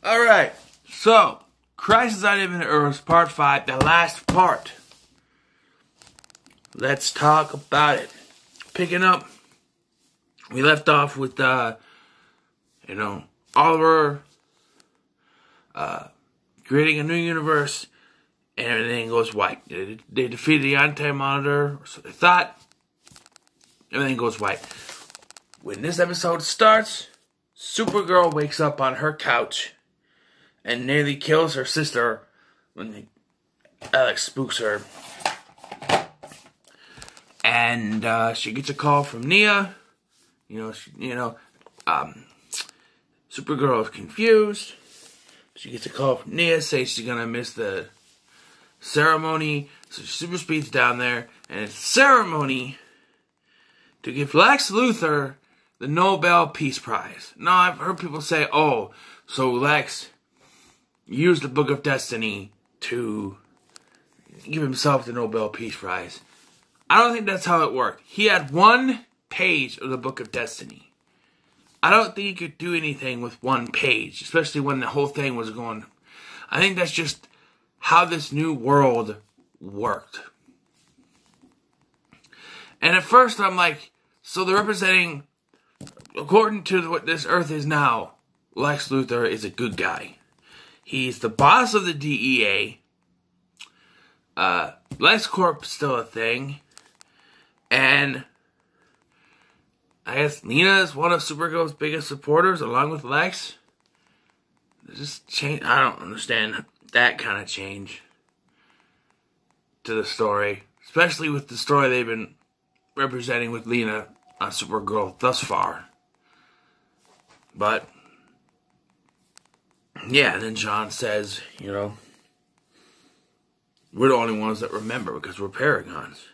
Alright, so, Crisis on Infinite Earths Part 5, the last part. Let's talk about it. Picking up, we left off with, Oliver, creating a new universe, and everything goes white. They defeated the Anti-Monitor, or so they thought. Everything goes white. When this episode starts, Supergirl wakes up on her couch and nearly kills her sister when Alex spooks her. And she gets a call from Nia. Supergirl is confused. She gets a call from Nia, saying she's gonna miss the ceremony. So she super speeds down there, and it's a ceremony to give Lex Luthor the Nobel Peace Prize. Now, I've heard people say, oh, so Lex used the Book of Destiny to give himself the Nobel Peace Prize. I don't think that's how it worked. He had one page of the Book of Destiny. I don't think he could do anything with one page, especially when the whole thing was going. I think that's just how this new world worked. And at first I'm like, so they're representing, according to what this Earth is now, Lex Luthor is a good guy. He's the boss of the DEA. LexCorp is still a thing. And I guess Nina is one of Supergirl's biggest supporters, along with Lex. Just change. I don't understand that kind of change to the story, especially with the story they've been representing with Lena on Supergirl thus far. But yeah, and then John says, we're the only ones that remember because we're Paragons.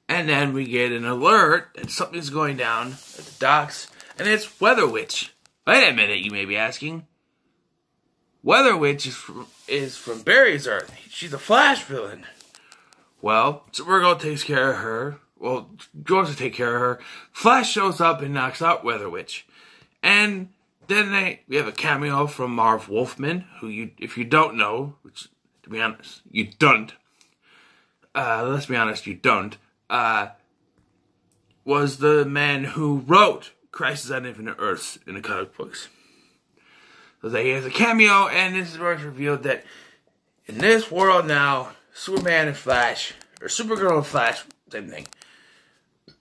And then we get an alert that something's going down at the docks, and it's Weather Witch. Wait a minute, you may be asking. Weather Witch is from Barry's Earth. She's a Flash villain. Well, Supergirl takes care of her. Well, goes to take care of her. Flash shows up and knocks out Weather Witch. And then we have a cameo from Marv Wolfman, who if you don't know, which, to be honest, you don't. Let's be honest, you don't. Was the man who wrote Crisis on Infinite Earths in the comic books. So he has a cameo, and this is where it's revealed that in this world now, Superman and Flash, or Supergirl and Flash, same thing,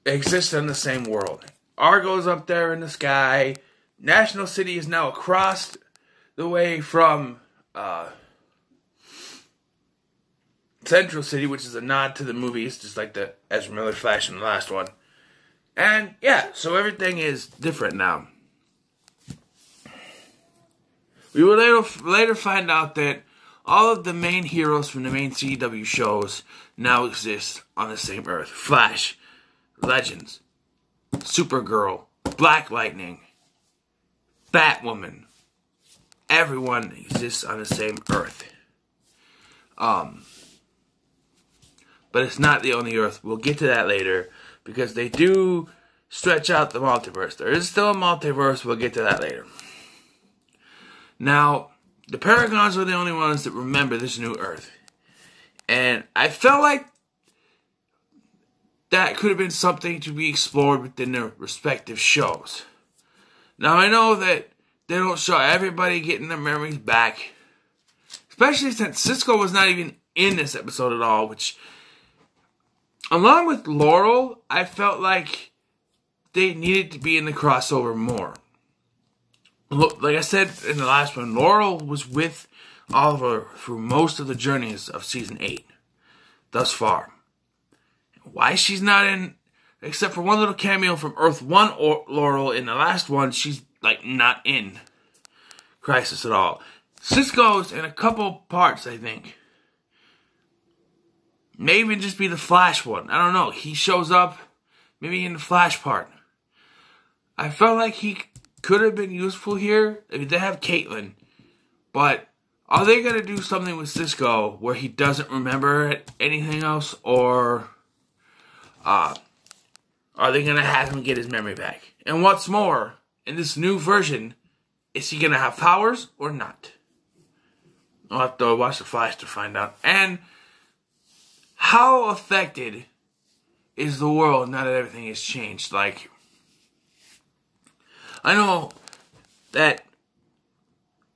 exist in the same world. Argo's up there in the sky. National City is now across the way from Central City, which is a nod to the movies, just like the Ezra Miller Flash in the last one. And yeah, so everything is different now. We will later find out that all of the main heroes from the main CW shows now exist on the same Earth. Flash, Legends, Supergirl, Black Lightning, Batwoman. Everyone exists on the same Earth. But it's not the only Earth. We'll get to that later, because they do stretch out the multiverse. There is still a multiverse. We'll get to that later. Now, the Paragons are the only ones that remember this new Earth. And I felt like that could have been something to be explored within their respective shows. Now, I know that they don't show everybody getting their memories back, especially since Cisco was not even in this episode at all, which, along with Laurel, I felt like they needed to be in the crossover more. Like I said in the last one, Laurel was with Oliver through most of the journeys of Season 8 thus far. Why she's not in, except for one little cameo from Earth 1 Laurel in the last one, she's like not in Crisis at all. Cisco's in a couple parts, I think. May even just be the Flash one. I don't know. He shows up maybe in the Flash part. I felt like he could have been useful here. I mean, they have Caitlin. But are they going to do something with Cisco where he doesn't remember anything else? Or are they going to have him get his memory back? And what's more, in this new version, is he going to have powers or not? I'll have to watch The Flash to find out. And how affected is the world now that everything has changed? Like, I know that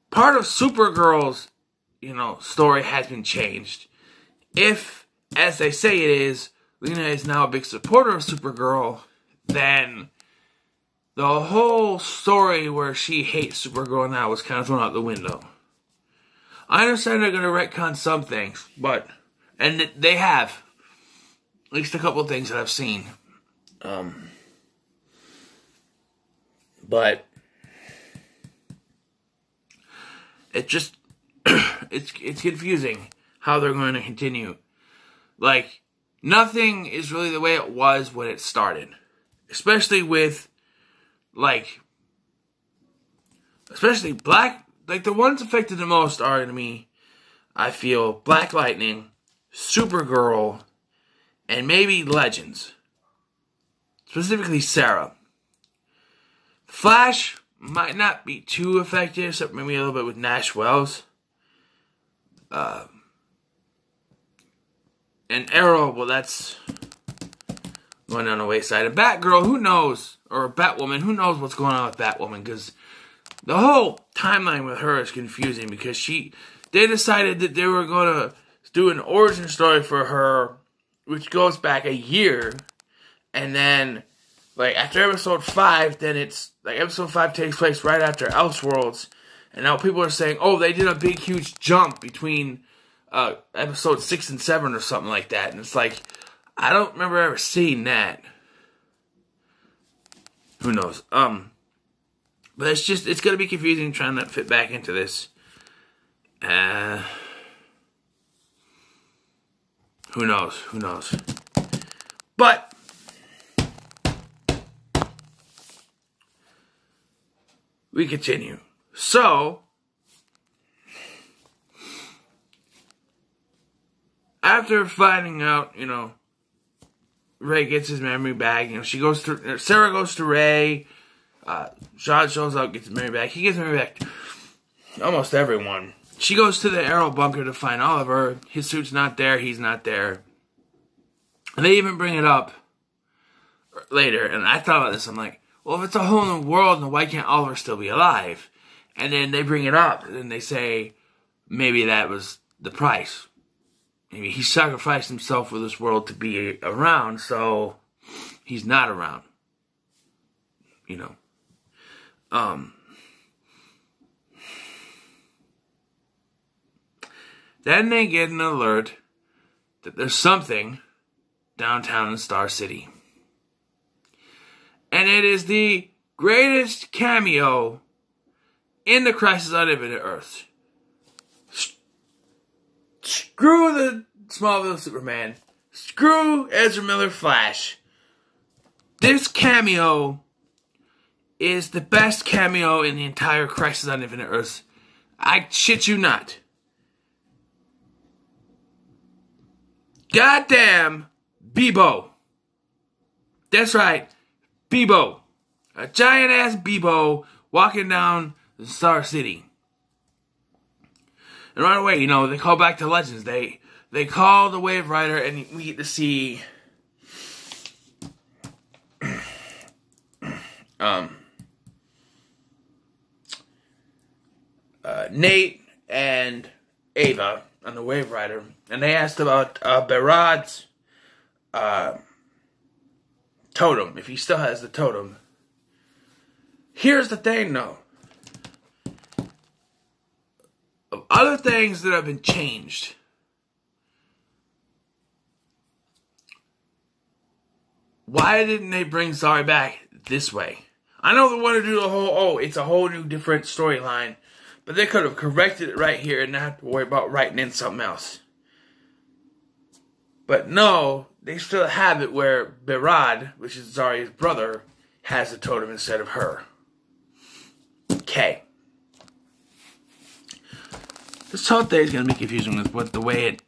part of Supergirl's, story has been changed. If, as they say it is, Lena is now a big supporter of Supergirl, then the whole story where she hates Supergirl now was kind of thrown out the window. I understand they're going to retcon some things, and they have. At least a couple of things that I've seen. But it just, it's confusing how they're going to continue. Like, nothing is really the way it was when it started. Especially with, especially the ones affected the most are, to me, I feel, Black Lightning, Supergirl, and maybe Legends. Specifically Sarah. Flash might not be too effective, except maybe a little bit with Nash Wells. And Arrow, well, that's going on the wayside. And Batgirl, who knows? Or Batwoman, who knows what's going on with Batwoman? Because the whole timeline with her is confusing. Because they decided that they were going to do an origin story for her, which goes back a year. And then, after episode 5, then it's, episode 5 takes place right after Elseworlds. And now people are saying, oh, they did a big, huge jump between episode 6 and 7 or something like that. And it's like, I don't remember ever seeing that. Who knows? But it's going to be confusing trying to fit back into this. Who knows? But we continue. So, after finding out, Ray gets his memory back, Sarah goes to Ray, Zod shows up, gets his memory back. He gets his memory back to almost everyone. She goes to the Arrow bunker to find Oliver. His suit's not there, he's not there. And they even bring it up later, and I thought about this, I'm like, well, if it's a whole new world, then why can't Oliver still be alive? And then they bring it up, and they say, maybe that was the price. Maybe he sacrificed himself for this world to be around, so he's not around. Then they get an alert that there's something downtown in Star City. And it is the greatest cameo in the Crisis on Infinite Earths. Screw the Smallville Superman. Screw Ezra Miller Flash. This cameo is the best cameo in the entire Crisis on Infinite Earths. I shit you not. Goddamn Bebo. That's right. Bebo. A giant ass Bebo walking down the Star City. And right away, they call back to Legends. They call the Wave Rider, and we get to see Nate and Ava on the Wave Rider, and they asked about Berad's totem, if he still has the totem. Here's the thing, though. Of other things that have been changed, why didn't they bring Zari back this way? I know they want to do the whole, it's a whole new different storyline, but they could have corrected it right here and not have to worry about writing in something else. But no, they still have it where Berad, which is Zari's brother, has the totem instead of her. Okay. This whole thing is going to be confusing with the way it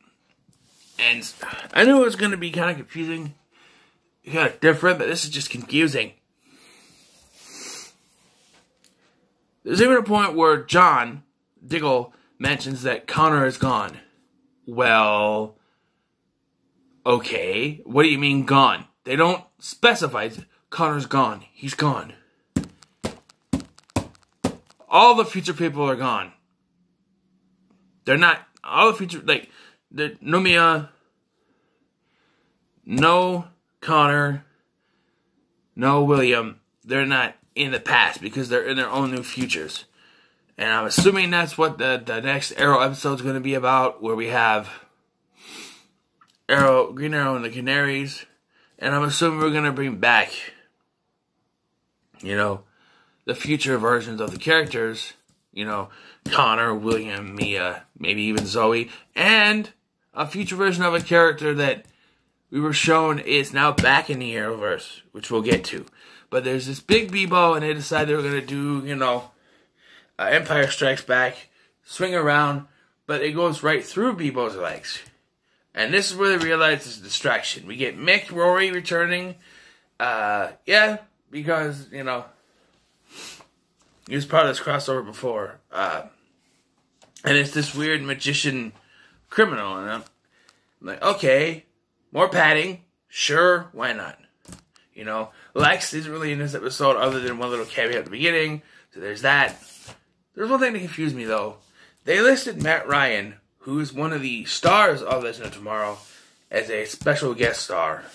ends. I knew it was going to be kind of confusing, kind of different, but this is just confusing. There's even a point where John Diggle mentions that Connor is gone. Well, okay, what do you mean gone? They don't specify. Connor's gone. He's gone. All the future people are gone. They're not. All the future, like, no Mia, no Connor, no William. They're not in the past because they're in their own new futures. And I'm assuming that's what the next Arrow episode is going to be about, where we have Green Arrow and the Canaries. And I'm assuming we're going to bring back, the future versions of the characters. Connor, William, Mia, maybe even Zoe. And a future version of a character that we were shown is now back in the Arrowverse, which we'll get to. But there's this big Bebo, and they decided they were going to do, Empire Strikes Back, swing around, but it goes right through Bebo's legs. And this is where they realize it's a distraction. We get Mick Rory returning. Because, he was part of this crossover before. And it's this weird magician criminal. And I'm like, okay, more padding. Sure, why not? Lex isn't really in this episode other than one little cameo at the beginning. So there's that. There's one thing that confused me, though. They listed Matt Ryan, who is one of the stars of Legend of Tomorrow, as a special guest star.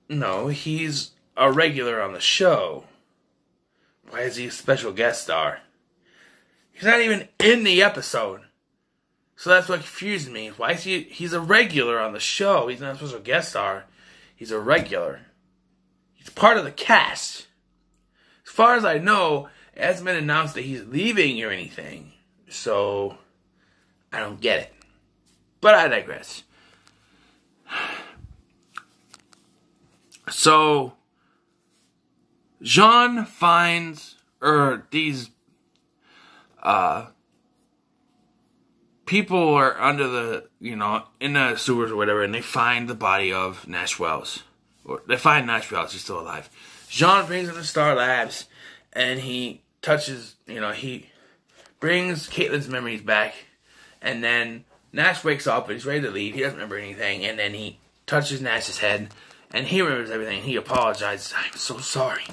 No, he's a regular on the show. Why is he a special guest star? He's not even in the episode. So that's what confused me. Why is he's a regular on the show. He's not a special guest star. He's a regular. He's part of the cast. As far as I know, it hasn't been announced that he's leaving or anything. So, I don't get it. But I digress. So, Jean finds, these, people are under the, in the sewers or whatever, and they find the body of Nash Wells. Or they find Nash Wells, he's still alive. Jean brings him to Star Labs, and he touches, he brings Caitlin's memories back, and then Nash wakes up, and he's ready to leave. He doesn't remember anything, and then he touches Nash's head, and he remembers everything. He apologizes. I'm so sorry.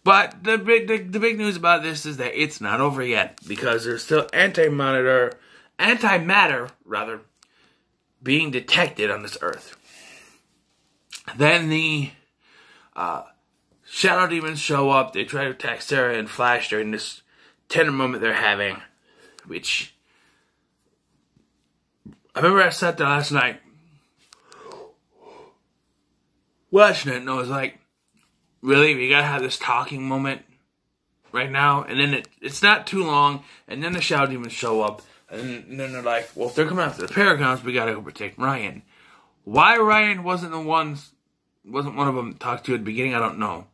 But the big news about this is that it's not over yet, because there's still antimatter, being detected on this Earth. Then the Shadow Demons show up. They try to attack Sarah and Flash during this tender moment they're having, which I remember I sat there last night watching it, and I was like, really? We gotta have this talking moment right now? And then it's not too long, and then the Shadow Demons show up, and then they're like, well, if they're coming after the Paragons, we gotta go protect Ryan. Why Ryan wasn't one of them talked to at the beginning, I don't know.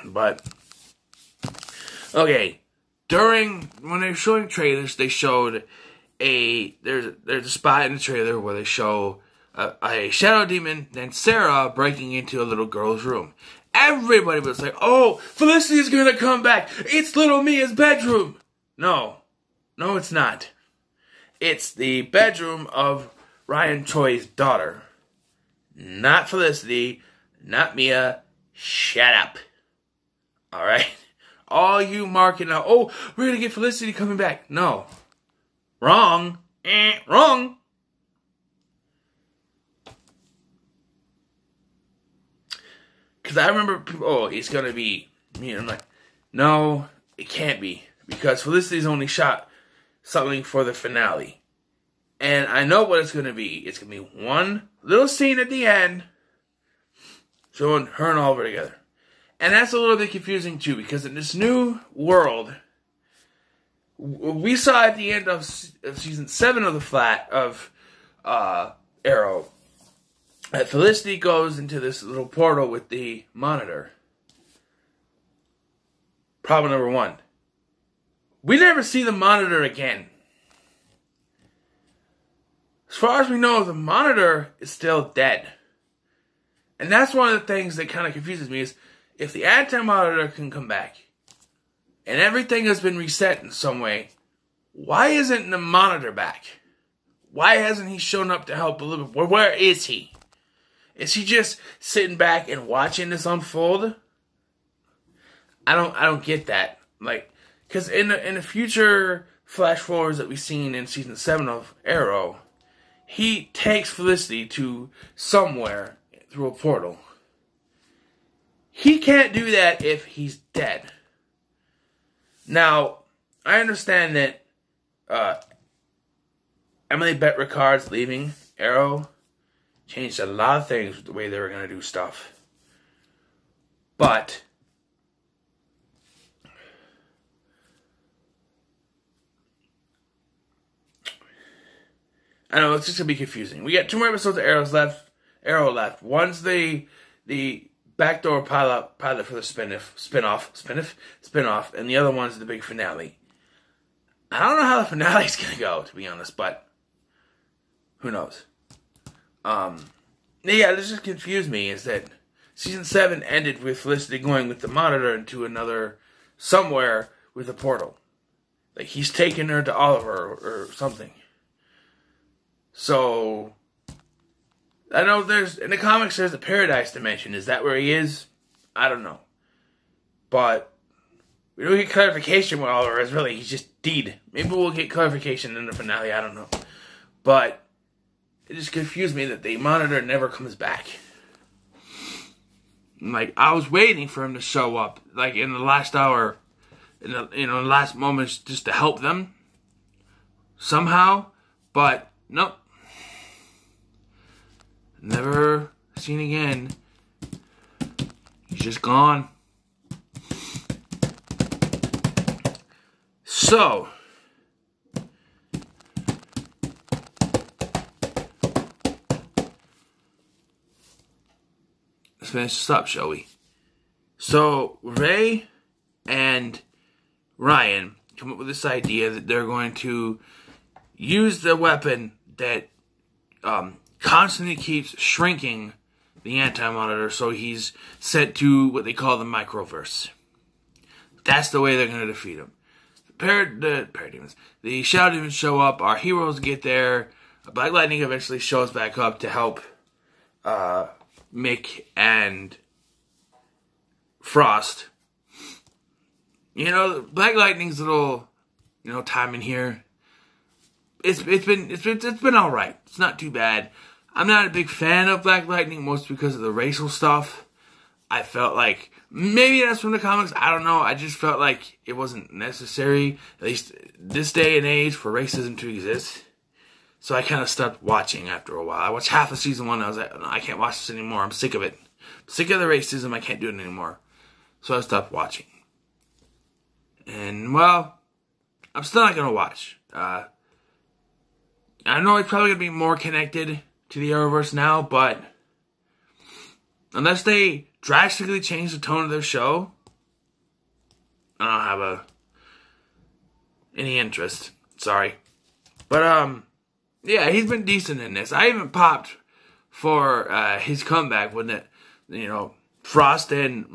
But, okay, when they were showing trailers, they showed there's a spot in the trailer where they show a Shadow Demon, then Sarah breaking into a little girl's room. Everybody was like, oh, Felicity's gonna come back. It's little Mia's bedroom. No, it's not. It's the bedroom of Ryan Choi's daughter. Not Felicity, not Mia. Shut up. Alright? All you marking out, oh, we're gonna get Felicity coming back. No. Wrong. Wrong. Because I remember people, oh, it's going to be me. I'm like, no, it can't be. Because Felicity's only shot something for the finale. And I know what it's going to be. It's going to be one little scene at the end showing her and Oliver together. And that's a little bit confusing too, because in this new world, we saw at the end of season 7 of Arrow, that Felicity goes into this little portal with the monitor. Problem number 1. We never see the monitor again. As far as we know, the monitor is still dead. And that's one of the things that kind of confuses me is if the Anti-Monitor can come back, and everything has been reset in some way, why isn't the Monitor back? Why hasn't he shown up to help a little bit? Where is he? Is he just sitting back and watching this unfold? I don't get that. Like, because in the future flash forwards that we've seen in season 7 of Arrow, he takes Felicity to somewhere through a portal. He can't do that if he's dead. Now, I understand that Emily Bett Ricard's leaving Arrow changed a lot of things with the way they were going to do stuff. But I know it's just going to be confusing. We got 2 more episodes of Arrow left. One's the backdoor pilot for the spin-off, and the other one's the big finale. I don't know how the finale's going to go, to be honest, but who knows? Yeah, this just confused me, is that season 7 ended with Felicity going with the Monitor into another, somewhere with a portal. Like, he's taking her to Oliver or something. So, I know in the comics there's a Paradise Dimension. Is that where he is? I don't know. But we don't get clarification where Oliver is really. He's just deed. Maybe we'll get clarification in the finale. I don't know. But it just confused me that the Monitor never comes back. Like, I was waiting for him to show up, like, in the last hour, in the last moments, just to help them somehow. But nope. Never seen again. He's just gone. So, let's finish this up, shall we? So, Ray and Ryan come up with this idea that they're going to use the weapon that constantly keeps shrinking the Anti-Monitor, so he's sent to what they call the Microverse. That's the way they're going to defeat him. The Parademons. The Shadow Demons show up, our heroes get there, Black Lightning eventually shows back up to help Mick and Frost. You know, Black Lightning's little, time in here, it's been alright. It's not too bad. I'm not a big fan of Black Lightning, mostly because of the racial stuff. I felt like, maybe that's from the comics, I don't know. I just felt like it wasn't necessary, at least this day and age, for racism to exist. So I kind of stopped watching after a while. I watched half of season 1, and I was like, I can't watch this anymore. I'm sick of it. I'm sick of the racism, I can't do it anymore. So I stopped watching. And, well, I'm still not going to watch. I know it's probably going to be more connected to the Arrowverse now, but unless they drastically change the tone of their show, I don't have any interest. Sorry. But, yeah, he's been decent in this. I even popped for his comeback when Frost and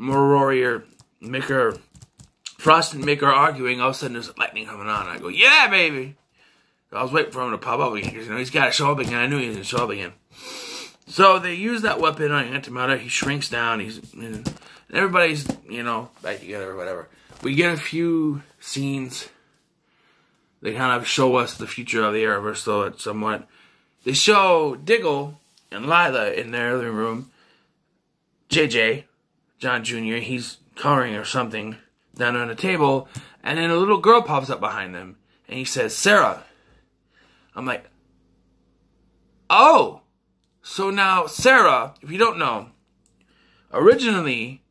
Frost and Mick are arguing. All of a sudden there's lightning coming on. I go, yeah, baby. I was waiting for him to pop up again, because he's got to show up again. I knew he was going to show up again. So they use that weapon on Anti-Monitor. He shrinks down. And everybody's, back together or whatever. We get a few scenes. They kind of show us the future of the Arrowverse, though, it's somewhat. They show Diggle and Lila in their living room. JJ, John Jr., he's coloring or something down on the table. And then a little girl pops up behind them. And he says, Sarah. I'm like, oh, so now Sarah, if you don't know, originally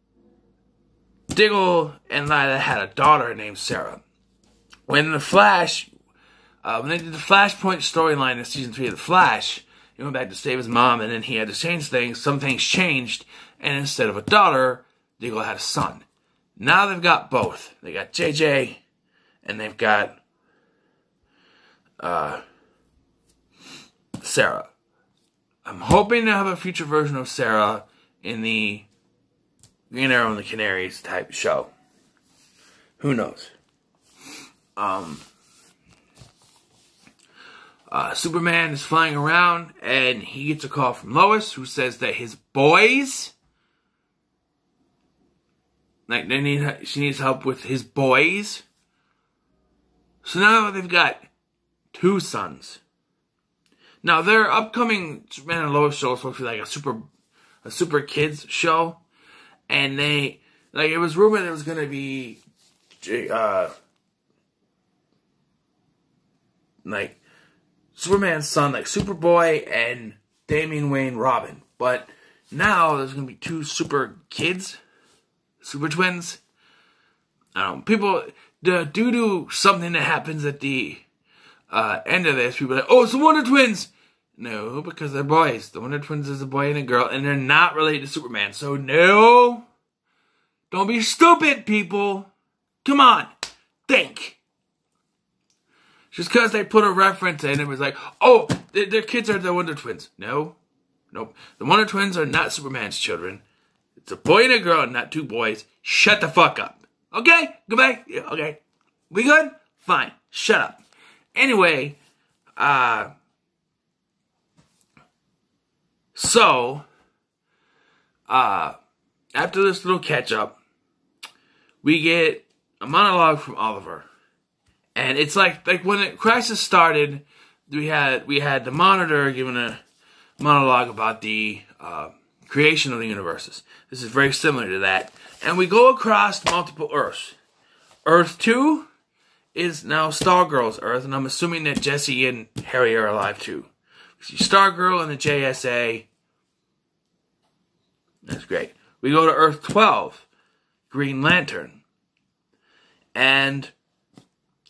Diggle and Lila had a daughter named Sarah. When the Flash, when they did the Flashpoint storyline in season 3 of the Flash, he went back to save his mom, and then he had to change things. Some things changed, and instead of a daughter, Diggle had a son. Now they've got both. They got JJ, and they've got Sarah. I'm hoping to have a future version of Sarah in the Green Arrow and the Canaries type show. Who knows? Superman is flying around, and he gets a call from Lois, who says that his boys, she needs help with his boys. So now they've got 2 sons. Now their upcoming Superman and Lois show is supposed to be like a super kids show, and it was rumored it was going to be like Superman's son, like Superboy and Damian Wayne Robin. But now there's going to be 2 super kids, super twins. I don't know. People, due to something that happens at the end of this, people are like, oh, it's the Wonder Twins. No, because they're boys. The Wonder Twins is a boy and a girl, and they're not related to Superman. So no, don't be stupid, people. Come on, think. Just because they put a reference in, it was like, oh, their kids are the Wonder Twins. No, nope. The Wonder Twins are not Superman's children. It's a boy and a girl, not 2 boys. Shut the fuck up. Okay? Goodbye? Yeah, okay. We good? Fine. Shut up. Anyway, so, after this little catch-up, we get a monologue from Oliver. And it's like when the Crisis started, we had the Monitor giving a monologue about the creation of the universes. This is very similar to that. And we go across multiple Earths. Earth 2 is now Stargirl's Earth, and I'm assuming that Jesse and Harry are alive too. We see Stargirl and the JSA. That's great. We go to Earth 12, Green Lantern. And,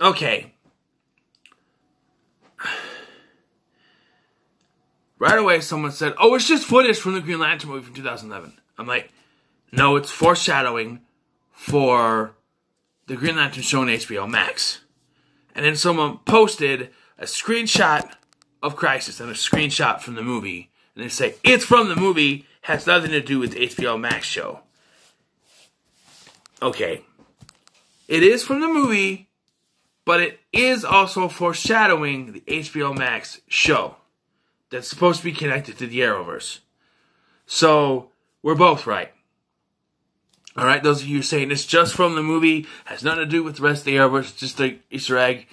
okay. Right away, someone said, oh, it's just footage from the Green Lantern movie from 2011. I'm like, no, it's foreshadowing for the Green Lantern show on HBO Max. And then someone posted a screenshot of Crisis and a screenshot from the movie. And they say, it's from the movie, has nothing to do with the HBO Max show. Okay. It is from the movie, but it is also foreshadowing the HBO Max show that's supposed to be connected to the Arrowverse. So, we're both right. Alright, those of you saying it's just from the movie, has nothing to do with the rest of the Arrowverse, just an Easter egg.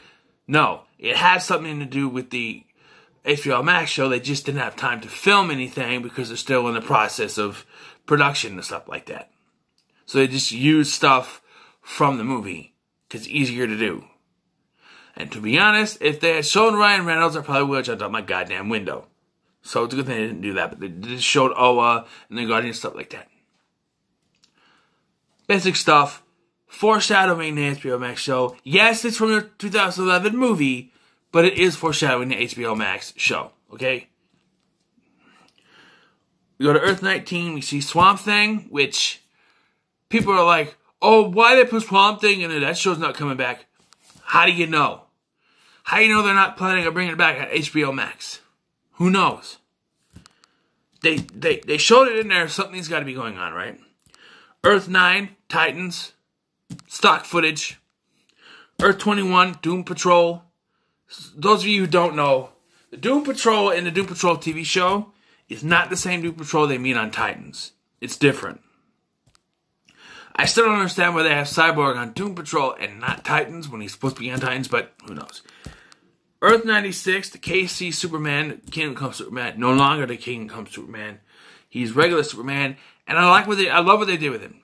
No, it has something to do with the HBO Max show. They just didn't have time to film anything because they're still in the process of production and stuff like that. So they just used stuff from the movie because it's easier to do. And to be honest, if they had shown Ryan Reynolds, I probably would have jumped out my goddamn window. So it's a good thing they didn't do that. But they just showed Oa and the Guardian and stuff like that. Basic stuff. Foreshadowing the HBO Max show. Yes, it's from the 2011 movie, but it is foreshadowing the HBO Max show. Okay? We go to Earth 19. We see Swamp Thing, which people are like, oh, why they put Swamp Thing in it? That show's not coming back. How do you know? How do you know they're not planning on bringing it back at HBO Max? Who knows? They showed it in there. Something's got to be going on, right? Earth 9, Titans, stock footage. Earth 21, Doom Patrol. Those of you who don't know, the Doom Patrol in the Doom Patrol TV show is not the same Doom Patrol they meet on Titans. It's different. I still don't understand why they have Cyborg on Doom Patrol and not Titans when he's supposed to be on Titans, but who knows. Earth 96, the KC Superman, Kingdom Come Superman, no longer the Kingdom Come Superman. He's regular Superman, and I love what they did with him.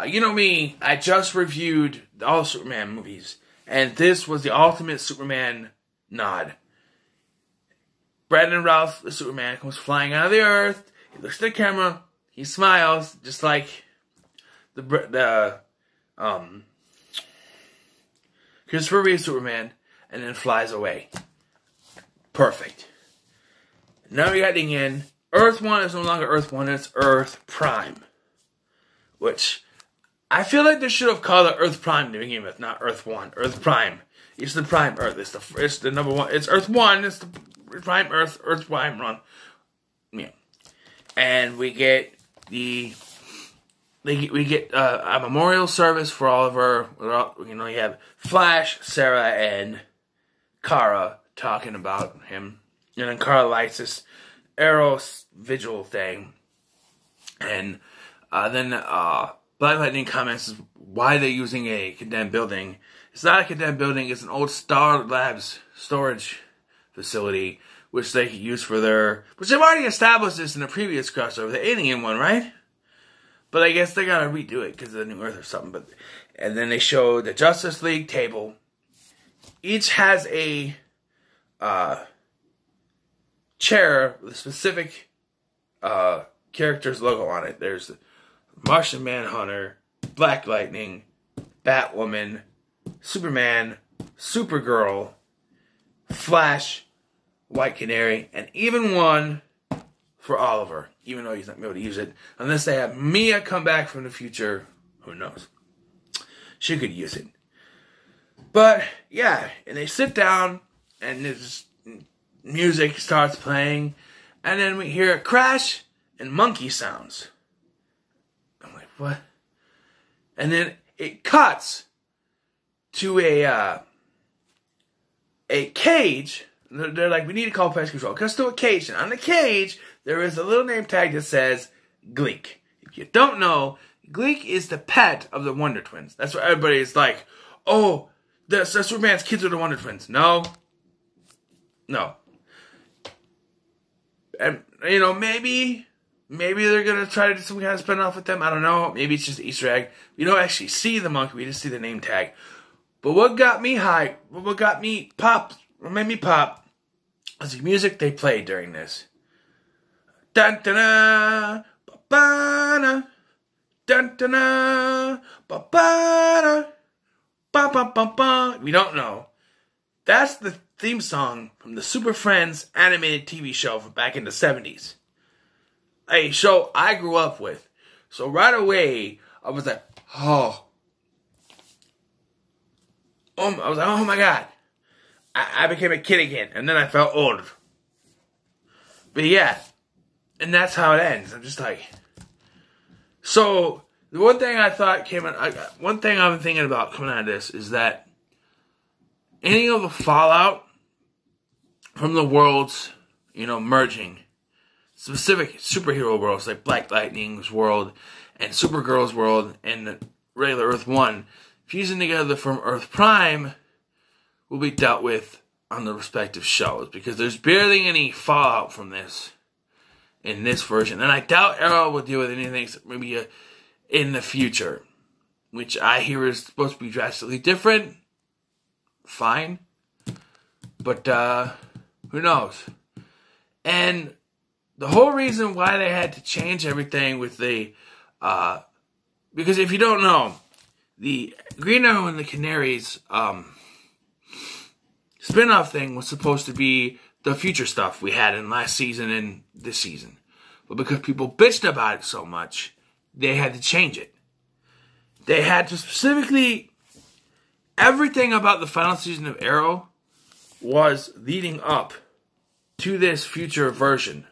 You know me, I just reviewed all the Superman movies, and this was the ultimate Superman nod. Brandon Routh, the Superman, comes flying out of the Earth. He looks at the camera. He smiles, just like the Christopher Reeve Superman, and then flies away. Perfect. Now we got the end. Earth 1 is no longer Earth 1, it's Earth Prime. Which, I feel like they should have called it Earth Prime to begin with, not Earth 1. Earth Prime. It's the Prime Earth. It's the number 1. It's Earth 1, it's the Prime Earth, Earth Prime Run. Yeah. And we get the we get a memorial service for Oliver. You know, you have Flash, Sarah, and Kara talking about him. And then Kara lights this arrow vigil thing. And then Black Lightning comments why they're using a condemned building. It's not a condemned building. It's an old Star Labs storage facility, which they could use for their... Which they've already established this in the previous crossover, the Alien one, right? But I guess they gotta redo it because of the New Earth or something. And then they show the Justice League table. Each has a chair with a specific character's logo on it. There's Martian Manhunter, Black Lightning, Batwoman, Superman, Supergirl, Flash, White Canary, and even one for Oliver, even though he's not going to be able to use it. Unless they have Mia come back from the future, who knows? She could use it. But, yeah, and they sit down, and this music starts playing, and then we hear a crash and monkey sounds. I'm like, what? And then it cuts to a cage. They're like, we need to call pest control. It cuts to a cage, and on the cage, there is a little name tag that says Gleek. If you don't know, Gleek is the pet of the Wonder Twins. That's what everybody is like, oh, the Superman's kids are the Wonder Twins. No. No. And, you know, maybe they're going to try to do some kind of spin-off with them. I don't know. Maybe it's just an Easter egg. We don't actually see the monkey. We just see the name tag. But what got me hyped, what made me pop, was the music they played during this. Dun-dun-na, ba-ba-na, dun-dun-na, ba-ba-na, ba-ba-ba-ba. We don't know. That's the theme song from the Super Friends animated TV show from back in the 70s. A show I grew up with. So right away, I was like, oh my God. I became a kid again. And then I felt old. But yeah. And that's how it ends. I'm just like... So, the one thing I thought one thing I've been thinking about coming out of this is that any of the fallout from the worlds, you know, merging, specific superhero worlds like Black Lightning's world and Supergirl's world and the regular Earth 1, fusing together from Earth Prime will be dealt with on the respective shows, because there's barely any fallout from this in this version. And I doubt Arrow will deal with anything maybe in the future, which I hear is supposed to be drastically different. Fine. But, who knows? And the whole reason why they had to change everything with the, because if you don't know, the Green Arrow and the Canaries, spin-off thing was supposed to be the future stuff we had in last season and this season. But because people bitched about it so much, they had to change it. They had to specifically... Everything about the final season of Arrow was leading up to this future version.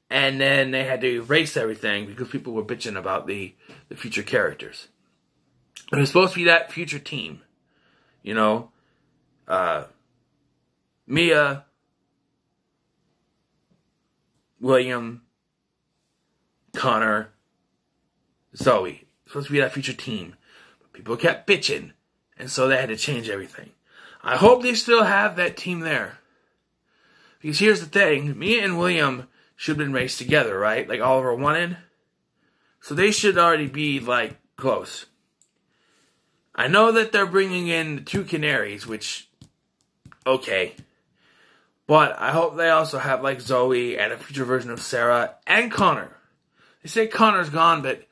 And then they had to erase everything because people were bitching about the future characters. It was supposed to be that future team. You know? Mia, William, Connor, Zoe. It's supposed to be that future team. But people kept bitching. And so they had to change everything. I hope they still have that team there. Because here's the thing. Mia and William should have been raced together, right? Like Oliver wanted. So they should already be, like, close. I know that they're bringing in the two Canaries, which, okay. But I hope they also have, like, Zoe and a future version of Sarah and Connor. They say Connor's gone, but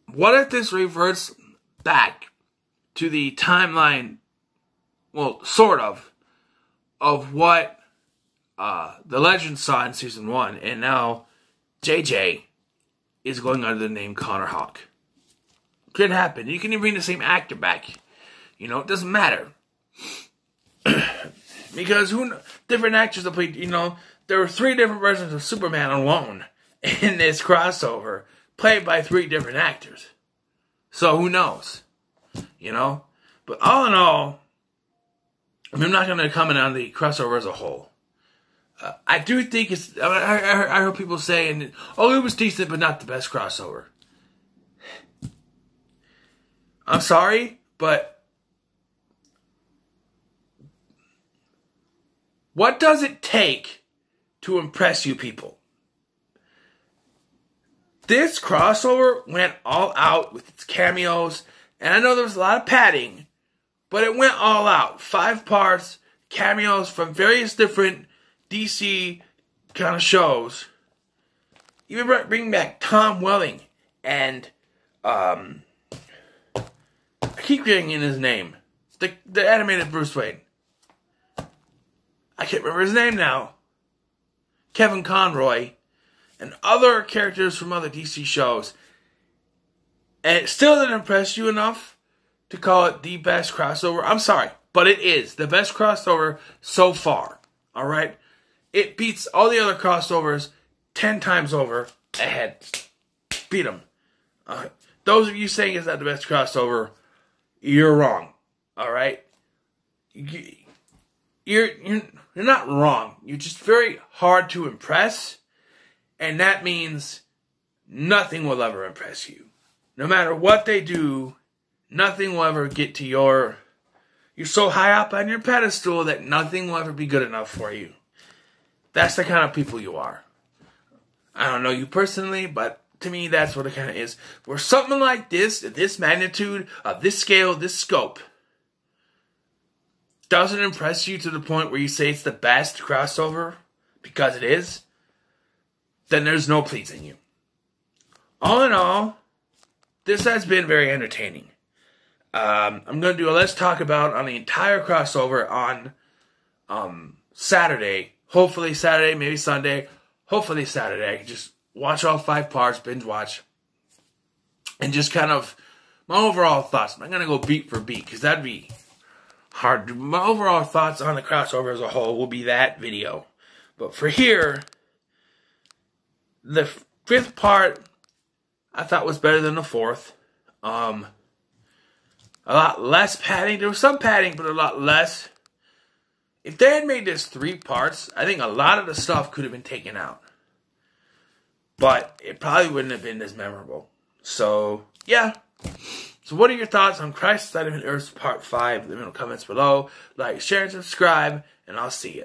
what if this reverts back to the timeline, well, sort of what the Legend saw in Season 1, and now JJ is going under the name Connor Hawke. Could happen. You can even bring the same actor back. You know, it doesn't matter. Because different actors have played, you know, there were 3 different versions of Superman alone in this crossover played by 3 different actors. So who knows? You know? But all in all, I'm not going to comment on the crossover as a whole. I do think it's... I heard people saying, oh, it was decent, but not the best crossover. I'm sorry, but... what does it take to impress you people? This crossover went all out with its cameos, and I know there was a lot of padding, but it went all out. 5 parts, cameos from various different DC kind of shows. Even bring back Tom Welling and I keep getting in his name. The animated Bruce Wayne. I can't remember his name now. Kevin Conroy and other characters from other DC shows. And it still didn't impress you enough to call it the best crossover. I'm sorry, but it is the best crossover so far. Alright? It beats all the other crossovers 10 times over ahead. Beat them. Those of you saying it's not the best crossover, you're wrong. Alright? You're not wrong. You're just very hard to impress. And that means nothing will ever impress you. No matter what they do, nothing will ever get to you're so high up on your pedestal that nothing will ever be good enough for you. That's the kind of people you are. I don't know you personally, but to me that's what it kind of is. Where something like this, at this magnitude, of this scale, this scope, doesn't impress you to the point where you say it's the best crossover, because it is, then there's no pleasing you. All in all, this has been very entertaining. I'm going to do a Let's Talk About on the entire crossover on Saturday. Hopefully Saturday, maybe Sunday. Hopefully Saturday. I can just watch all 5 parts, binge watch. And just kind of my overall thoughts. I'm not going to go beat for beat because that'd be hard. My overall thoughts on the crossover as a whole will be that video. But for here, the 5th part I thought was better than the 4th. A lot less padding. There was some padding, but a lot less. If they had made this 3 parts, I think a lot of the stuff could have been taken out. But it probably wouldn't have been as memorable. So, yeah. So what are your thoughts on Crisis on Infinite Earths Part 5? Leave them in the comments below. Like, share, and subscribe, and I'll see you.